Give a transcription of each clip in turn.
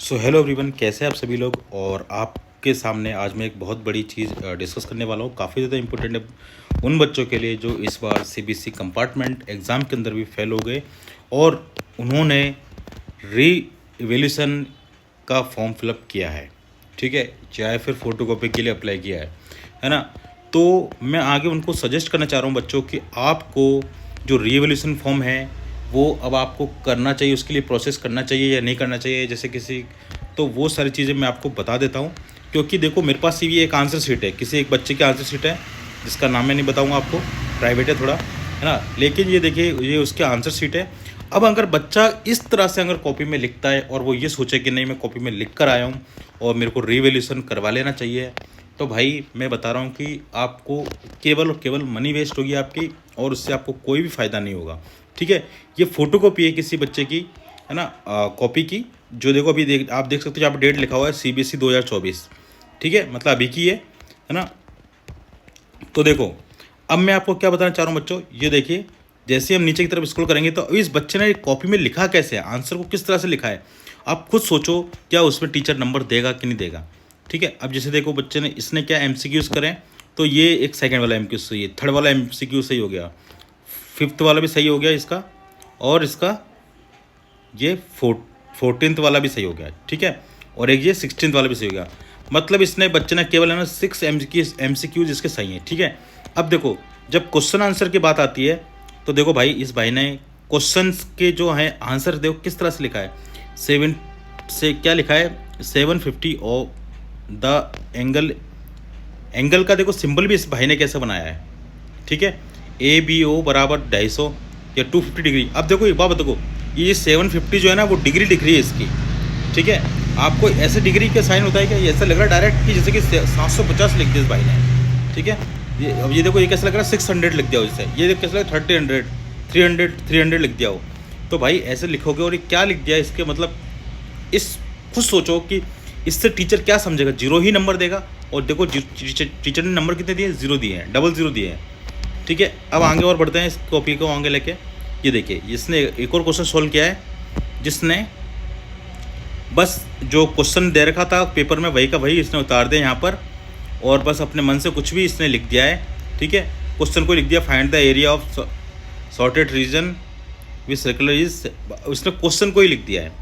So hello everyone, कैसे हैं आप सभी लोग। और आपके सामने आज मैं एक बहुत बड़ी चीज़ डिस्कस करने वाला हूँ। काफ़ी ज़्यादा इम्पोर्टेंट है उन बच्चों के लिए जो इस बार सीबीएसई कंपार्टमेंट एग्ज़ाम के अंदर भी फेल हो गए और उन्होंने री एवेल्यूशन का फॉर्म फिलअप किया है, ठीक है, चाहे फिर फोटोकॉपी के लिए अप्लाई किया है ना। तो मैं आगे उनको सजेस्ट करना चाह रहा हूँ बच्चों कि आपको जो री एवेल्यूशन फॉर्म है वो अब आपको करना चाहिए, उसके लिए प्रोसेस करना चाहिए या नहीं करना चाहिए, जैसे किसी, तो वो सारी चीज़ें मैं आपको बता देता हूँ। क्योंकि देखो मेरे पास भी एक आंसर शीट है, किसी एक बच्चे की आंसर शीट है जिसका नाम मैं नहीं बताऊँगा आपको, प्राइवेट है थोड़ा, है ना। लेकिन ये देखिए, ये उसके आंसर शीट है। अब अगर बच्चा इस तरह से अगर कॉपी में लिखता है और वो ये सोचे कि नहीं मैं कॉपी में लिख कर आया हूँ और मेरे को रीवैल्यूएशन करवा लेना चाहिए, तो भाई मैं बता रहा हूँ कि आपको केवल और केवल मनी वेस्ट होगी आपकी, और उससे आपको कोई भी फ़ायदा नहीं होगा, ठीक है। ये फ़ोटोकॉपी है किसी बच्चे की, है ना, कॉपी की, जो देखो अभी आप देख सकते हो यहाँ पर डेट लिखा हुआ है सीबीएसई 2024, ठीक है, मतलब अभी की है ना। तो देखो अब मैं आपको क्या बताना चाह रहा हूँ बच्चों, ये देखिए, जैसे हम नीचे की तरफ स्क्रॉल करेंगे तो इस बच्चे ने कॉपी में लिखा कैसे है, आंसर को किस तरह से लिखा है, आप खुद सोचो, क्या उसमें टीचर नंबर देगा कि नहीं देगा, ठीक है। अब जैसे देखो बच्चे ने, इसने क्या एमसीक्यूज करें, तो ये एक सेकंड वाला एमसीक्यू सही है, थर्ड वाला एमसीक्यू सही हो गया, फिफ्थ वाला भी सही हो गया इसका, और इसका ये 14th वाला भी सही हो गया, ठीक है, और एक ये 16th वाला भी सही हो गया। मतलब इसने बच्चे ने केवल है ना 6 एमसीक्यूज इसके सही हैं, ठीक है। अब देखो जब क्वेश्चन आंसर की बात आती है तो देखो भाई इस भाई ने क्वेश्चन के जो है आंसर देखो किस तरह से लिखा है, 7 से क्या लिखा है, 750 और द एंगल का देखो सिंबल भी इस भाई ने कैसे बनाया है, ठीक है, ABO बराबर 250 या 250 डिग्री। अब देखो एक बात बताओ, ये 750 जो है ना वो डिग्री दिख रही है इसकी, ठीक है। आपको ऐसे डिग्री का साइन होता है क्या, ये ऐसा लग रहा है डायरेक्ट कि जैसे कि 750 लिख दिया इस भाई ने, ठीक है। ये अब ये देखो, ये कैसा लग रहा है 600 लिख दिया हो, इससे ये कैसा लग रहा है 300 लिख दिया हो। तो भाई ऐसे लिखोगे और ये क्या लिख दिया, इसके मतलब इस खुद सोचो कि इससे टीचर क्या समझेगा, जीरो ही नंबर देगा। और देखो टीचर ने नंबर कितने दिए, 0 दिए हैं, 00 दिए हैं, ठीक है। अब आगे और बढ़ते हैं इस कॉपी को आगे लेके। ये देखिए इसने एक और क्वेश्चन सॉल्व किया है, जिसने बस जो क्वेश्चन दे रखा था पेपर में वही का वही इसने उतार दिया यहाँ पर, और बस अपने मन से कुछ भी इसने लिख दिया है, ठीक है। क्वेश्चन को लिख दिया, find the area of sorted region with circular is, उसने क्वेश्चन को ही लिख दिया है।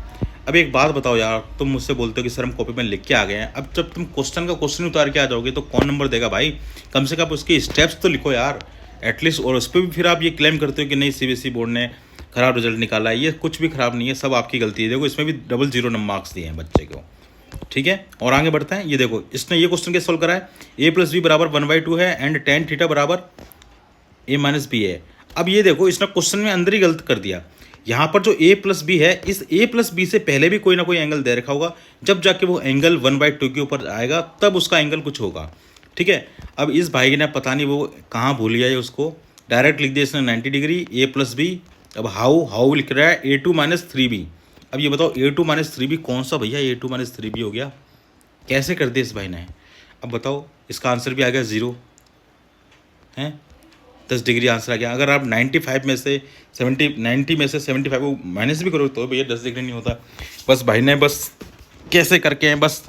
अब एक बात बताओ यार, तुम मुझसे बोलते हो कि सर हम कॉपी में लिख के आ गए हैं, अब जब तुम क्वेश्चन उतार के आ जाओगे तो कौन नंबर देगा भाई, कम से कम उसके स्टेप्स तो लिखो यार एटलीस्ट। और उस पर भी फिर आप ये क्लेम करते हो कि नहीं सीबीएसई बोर्ड ने ख़राब रिजल्ट निकाला है, ये कुछ भी ख़राब नहीं है, सब आपकी गलती है। देखो इसमें भी 00 मार्क्स दिए हैं बच्चे को, ठीक है। और आगे बढ़ते हैं, ये देखो इसने ये क्वेश्चन कैसे सोल्व करा है, A+B बराबर 1/2 है एंड tan थीटा बराबर A-B है। अब ये देखो इसने क्वेश्चन में अंदर ही गलत कर दिया, यहाँ पर जो A+B है, इस A+B से पहले भी कोई ना कोई एंगल दे रखा होगा, जब जाके वो एंगल 1/2 के ऊपर आएगा तब उसका एंगल कुछ होगा, ठीक है। अब इस भाई ने पता नहीं वो कहाँ भूल गया है, उसको डायरेक्ट लिख दिया इसने 90 डिग्री A+B। अब हाउ लिख रहा है A2-3B। अब ये बताओ A2-3B कौन सा भैया A2-3B हो गया, कैसे कर दिया इस भाई ने। अब बताओ इसका आंसर भी आ गया 0 है, 10 डिग्री आंसर आ गया। अगर आप 90 में से 75 को माइनस भी करो तो भैया 10 डिग्री नहीं होता। बस भाई ने बस कैसे करके हैं, बस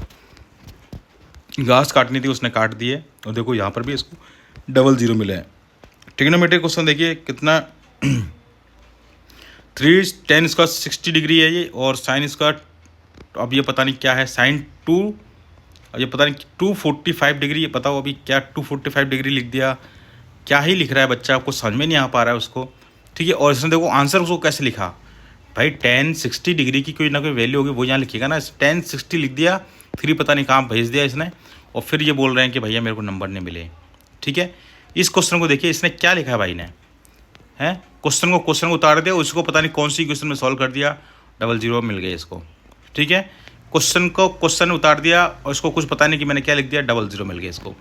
घास काटनी थी उसने काट दी है। और देखो यहाँ पर भी इसको 00 मिले हैं। ट्रिग्नोमेट्रिक क्वेश्चन देखिए कितना 3 tan इसका 60 डिग्री है ये, और साइन इसका अब ये पता नहीं क्या है, साइन 2, अब ये पता नहीं 245 डिग्री, ये बताओ अभी क्या 245 डिग्री लिख दिया, क्या ही लिख रहा है बच्चा, आपको समझ में नहीं आ पा रहा है उसको, ठीक है। और इसने देखो आंसर उसको कैसे लिखा, भाई tan 60 डिग्री की कोई ना कोई वैल्यू होगी वो यहाँ लिखेगा ना, tan 60 लिख दिया, फिर पता नहीं कहाँ भेज दिया इसने, और फिर ये बोल रहे हैं कि भैया मेरे को नंबर नहीं मिले, ठीक है। इस क्वेश्चन को देखिए इसने क्या लिखा है भाई ने, है क्वेश्चन को उतार दिया, उसको पता नहीं कौन सी क्वेश्चन में सॉल्व कर दिया, 00 मिल गए इसको, ठीक है। क्वेश्चन उतार दिया और इसको कुछ पता नहीं कि मैंने क्या लिख दिया, 00 मिल गया इसको,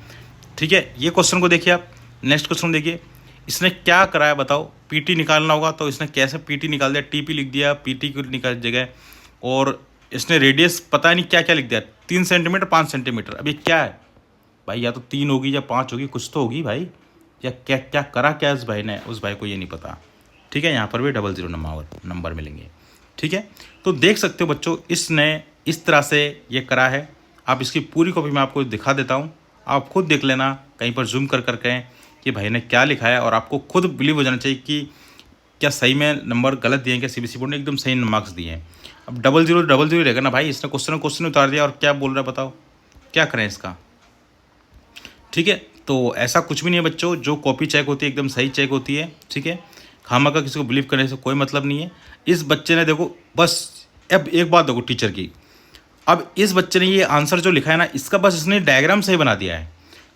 ठीक है। ये क्वेश्चन को देखिए आप, नेक्स्ट क्वेश्चन देखिए इसने क्या कराया बताओ, पीटी निकालना होगा तो इसने कैसे पीटी निकाल दिया, टीपी लिख दिया, पीटी को निकाल जगह, और इसने रेडियस पता नहीं क्या क्या लिख दिया, 3 सेंटीमीटर 5 सेंटीमीटर। अब ये क्या है भाई, या तो 3 होगी या 5 होगी, कुछ तो होगी भाई, या क्या क्या करा क्या इस भाई ने, उस भाई को ये नहीं पता, ठीक है। यहाँ पर भी 00 नंबर मिलेंगे, ठीक है। तो देख सकते हो बच्चों इसने इस तरह से ये करा है। आप इसकी पूरी कॉपी मैं आपको दिखा देता हूँ, आप खुद देख लेना कहीं पर जूम कर करके कि भाई ने क्या लिखा है, और आपको खुद बिलीव हो जाना चाहिए कि क्या सही में नंबर गलत दिए हैं, क्या सीबीएसई बोर्ड ने एकदम सही मार्क्स दिए हैं। अब 0000 रहेगा ना भाई, इसने क्वेश्चन उतार दिया और क्या बोल रहा है बताओ, क्या करें इसका। ठीक है, तो ऐसा कुछ भी नहीं है बच्चों, जो कॉपी चेक होती है एकदम सही चेक होती है। ठीक है, खामा का किसी को बिलीव करने से कोई मतलब नहीं है। इस बच्चे ने देखो बस, अब एक बात देखो टीचर की, अब इस बच्चे ने ये आंसर जो लिखा है ना, इसका बस इसने डायग्राम सही बना दिया है।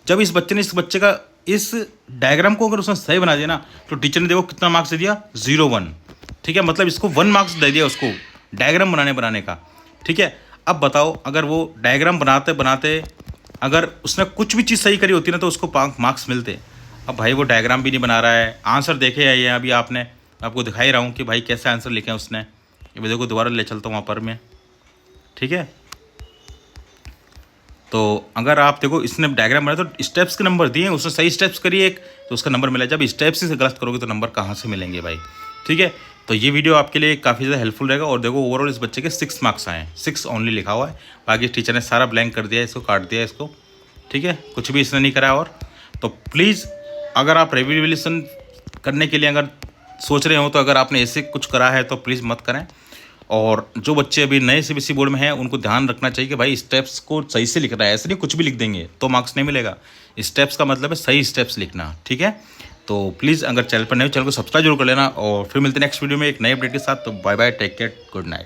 जब इस बच्चे ने इस बच्चे का इस डायग्राम को अगर उसने सही बना दिया ना, तो टीचर ने देखो कितना मार्क्स दे दिया, 0-1। ठीक है, मतलब इसको 1 मार्क्स दे दिया उसको डायग्राम बनाने का। ठीक है, अब बताओ अगर वो डायग्राम बनाते बनाते अगर उसने कुछ भी चीज़ सही करी होती ना, तो उसको मार्क्स मिलते। अब भाई वो डायग्राम भी नहीं बना रहा है, आंसर देखे है ये अभी आपने, आपको दिखा ही रहा हूँ कि भाई कैसे आंसर लिखे हैं उसने। ये देखो दोबारा ले चलता हूँ वहाँ पर मैं। ठीक है, तो अगर आप देखो इसने डायग्राम बनाया तो स्टेप्स के नंबर दिए, उसने सही स्टेप्स करी एक, तो उसका नंबर मिला। जब स्टेप्स ही से गलत करोगे तो नंबर कहाँ से मिलेंगे भाई। ठीक है, तो ये वीडियो आपके लिए काफ़ी ज़्यादा हेल्पफुल रहेगा। और देखो ओवरऑल इस बच्चे के 6 मार्क्स आए हैं, 6 ओनली लिखा हुआ है, बाकी टीचर ने सारा ब्लैंक कर दिया है, इसको काट दिया है इसको। ठीक है, कुछ भी इसने नहीं करा। और तो प्लीज़ अगर आप रिविजन करने के लिए अगर सोच रहे हो, तो अगर आपने ऐसे कुछ करा है तो प्लीज़ मत करें। और जो बच्चे अभी नए सीबीएसई बोर्ड में हैं, उनको ध्यान रखना चाहिए कि भाई स्टेप्स को सही से लिखना है, ऐसे नहीं कुछ भी लिख देंगे तो मार्क्स नहीं मिलेगा। स्टेप्स का मतलब है सही स्टेप्स लिखना। ठीक है, तो प्लीज़ अगर चैनल पर नए हो, चैनल को सब्सक्राइब जरूर कर लेना। और फिर मिलते हैं नेक्स्ट वीडियो में एक नए अपडेट के साथ। तो bye bye, take care, good night.